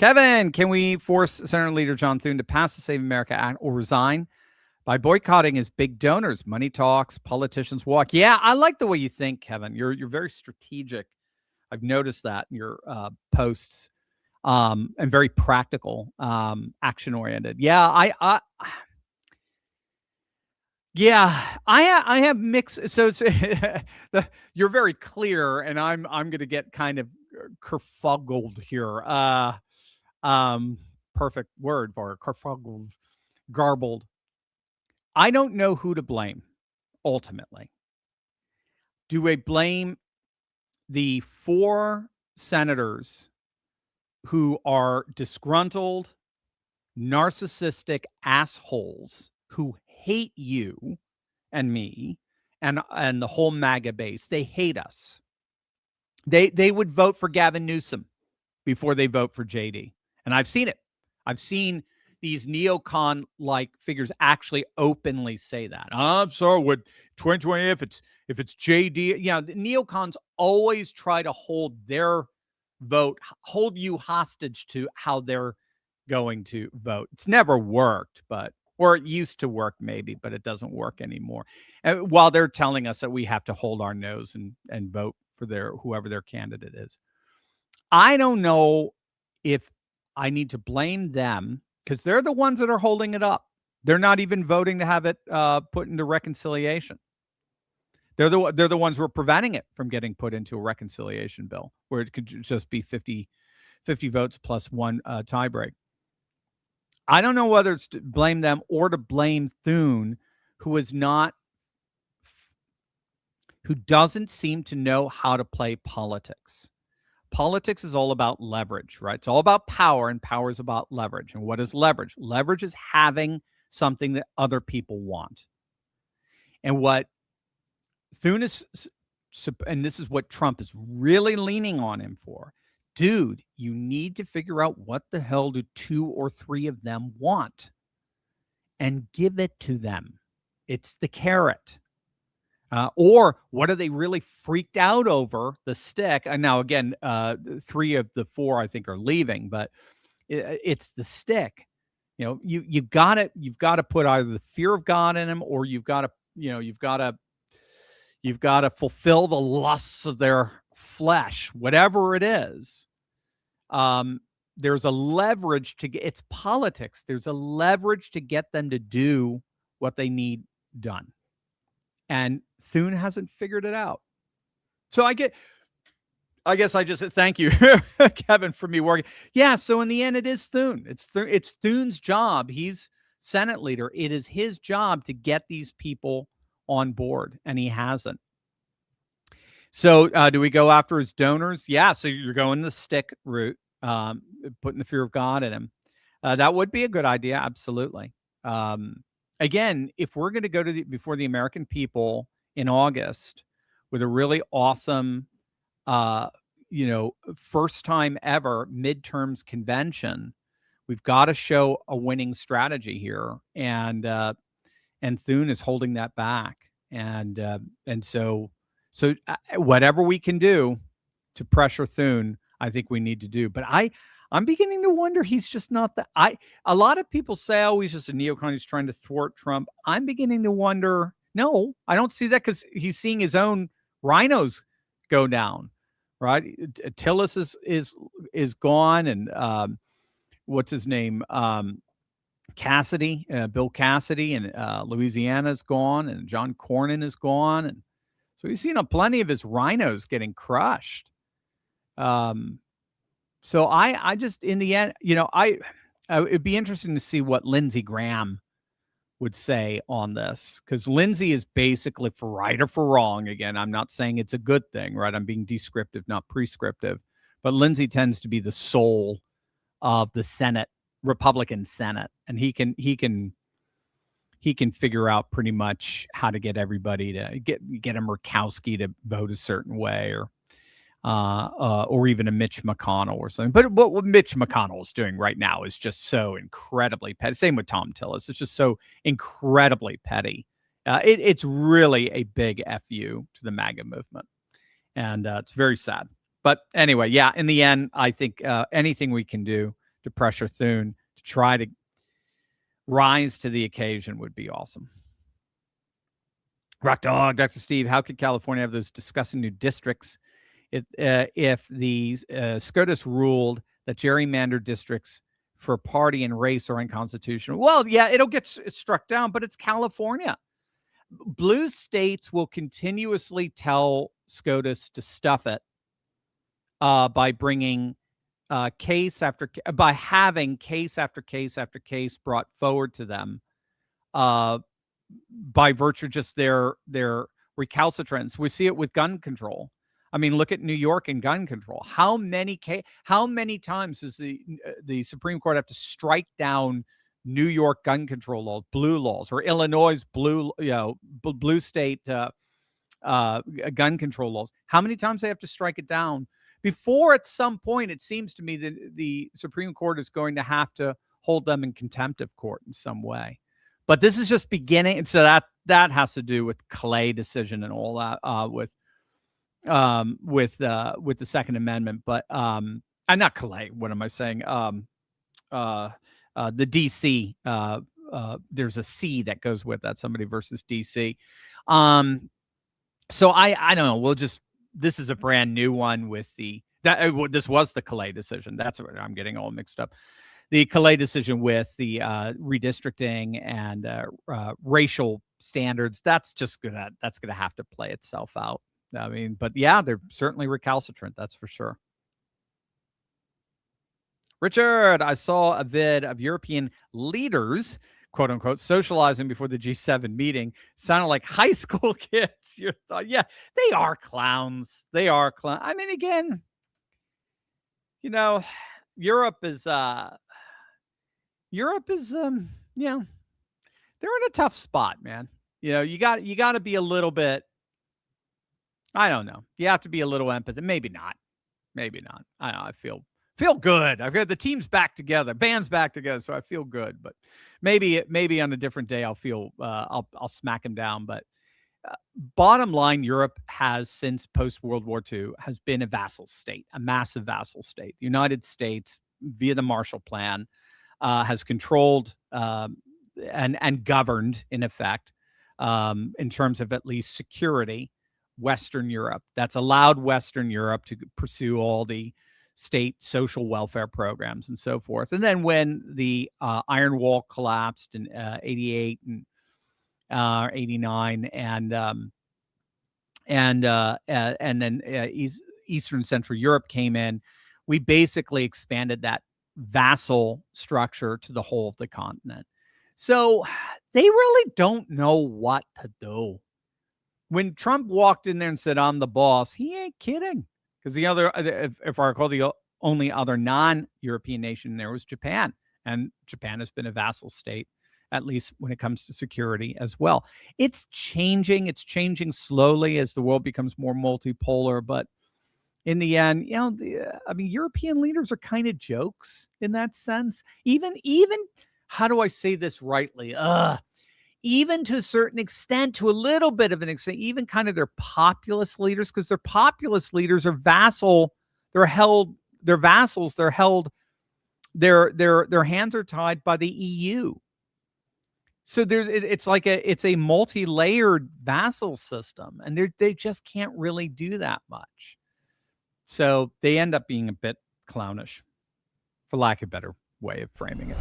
Kevin, can we force Senator Leader John Thune to pass the Save America Act or resign by boycotting his big donors? Money talks, politicians walk. Yeah, I like the way you think, Kevin. You're very strategic. I've noticed that in your posts, and very practical, action oriented. I have mixed. So it's you're very clear, and I'm going to get kind of kerfuggled here. Perfect word for kerfuggled, garbled. I don't know who to blame. Ultimately, do we blame the 4 senators who are disgruntled, narcissistic assholes who hate you and me and the whole MAGA base? They hate us. They would vote for Gavin Newsom before they vote for JD. And I've seen it. I've seen these neocon-like figures actually openly say that. I'm sorry, with 2020, if it's JD, the neocons always try to hold their vote, hold you hostage to how they're going to vote. It's never worked, or it used to work maybe, but it doesn't work anymore. And while they're telling us that we have to hold our nose and vote for whoever their candidate is. I don't know if I need to blame them, because they're the ones that are holding it up. They're not even voting to have it put into reconciliation. They're the ones who are preventing it from getting put into a reconciliation bill, where it could just be 50 votes plus 1 tiebreak. I don't know whether it's to blame them or to blame Thune, who doesn't seem to know how to play politics. Politics is all about leverage, right? It's all about power, and power is about leverage. And what is leverage? Leverage is having something that other people want. And what Thune is, and this is what Trump is really leaning on him for, dude, you need to figure out what the hell do 2 or 3 of them want and give it to them. It's the carrot. Or what are they really freaked out over? The stick. And now, again, 3 of the 4, I think, are leaving, but it's the stick. You've got to put either the fear of God in them, or you've got to fulfill the lusts of their flesh, whatever it is. There's a leverage to get. It's politics. There's a leverage to get them to do what they need done. And Thune hasn't figured it out. So I guess I just thank you, Kevin, for me working. Yeah. So in the end, it is Thune. It's Thune's job. He's Senate leader. It is his job to get these people on board, and he hasn't. So do we go after his donors? Yeah. So you're going the stick route, putting the fear of God in him. That would be a good idea. Absolutely. Again, if we're going to go before the American people in August with a really awesome, first time ever midterms convention, we've got to show a winning strategy here, and Thune is holding that back, and so whatever we can do to pressure Thune, I think we need to do. But I'm beginning to wonder he's just not a lot of people say, oh, he's just a neocon, he's trying to thwart Trump. I'm beginning to wonder, no, I don't see that, because he's seeing his own rhinos go down, right? Tillis is gone, and what's his name? Cassidy, Bill Cassidy in Louisiana is gone, and John Cornyn is gone. And so he's seen plenty of his rhinos getting crushed. So I just, in the end, it'd be interesting to see what Lindsey Graham would say on this, because Lindsey is basically, for right or for wrong, again, I'm not saying it's a good thing, right? I'm being descriptive, not prescriptive, but Lindsey tends to be the soul of the Senate, Republican Senate, and he can figure out pretty much how to get everybody to get a Murkowski to vote a certain way, or even a Mitch McConnell or something. But what Mitch McConnell is doing right now is just so incredibly petty. Same with Tom Tillis. It's just so incredibly petty. It's really a big FU to the MAGA movement. And it's very sad. But anyway, yeah, in the end, I think anything we can do to pressure Thune to try to rise to the occasion would be awesome. Rock Dog, Dr. Steve, how could California have those discussing new districts if the SCOTUS ruled that gerrymandered districts for party and race are unconstitutional? Well, yeah, it'll get struck down, but it's California. Blue states will continuously tell SCOTUS to stuff it by bringing by having case after case after case brought forward to them by virtue of just their recalcitrance. We see it with gun control. I mean, look at New York and gun control. How many times does the Supreme Court have to strike down New York gun control laws, blue laws, or Illinois blue state gun control laws? How many times they have to strike it down before at some point it seems to me that the Supreme Court is going to have to hold them in contempt of court in some way? But this is just beginning, and so that has to do with Clay decision and all that with the Second Amendment. But I'm not Clay. What am I saying? The DC. There's a C that goes with that. Somebody versus DC. So I don't know. This is a brand new one with this was the Clay decision. That's what I'm getting all mixed up. The Clay decision with the redistricting and racial standards. That's gonna have to play itself out. I mean, but yeah, they're certainly recalcitrant. That's for sure. Richard, I saw a vid of European leaders, quote unquote, socializing before the G7 meeting. Sounded like high school kids. Your thought? Yeah, they are clowns. They are clowns. I mean, again, Europe is yeah, they're in a tough spot, man. You got to be a little bit, I don't know. You have to be a little empathetic. Maybe not. I don't know. I feel good. I've got the team's back together, band's back together, so I feel good. But maybe on a different day I'll feel I'll smack him down. But bottom line, Europe has, since post World War II, has been a vassal state, a massive vassal state. The United States, via the Marshall Plan, has controlled and governed, in effect, in terms of at least security, Western Europe. That's allowed Western Europe to pursue all the state social welfare programs and so forth. And then when the Iron Wall collapsed in 88 and 89, and then Eastern Central Europe came in, we basically expanded that vassal structure to the whole of the continent. So they really don't know what to do. When Trump walked in there and said, "I'm the boss," he ain't kidding. Because the other, if I recall, the only other non-European nation there was Japan. And Japan has been a vassal state, at least when it comes to security as well. It's changing. It's changing slowly as the world becomes more multipolar. But in the end, European leaders are kind of jokes in that sense. Even how do I say this rightly? Even to a certain extent, to a little bit of an extent, even kind of their populist leaders, because their populist leaders are vassal. They're vassals. They're held. Their hands are tied by the EU. So it's a multi-layered vassal system, and they just can't really do that much. So they end up being a bit clownish, for lack of a better way of framing it.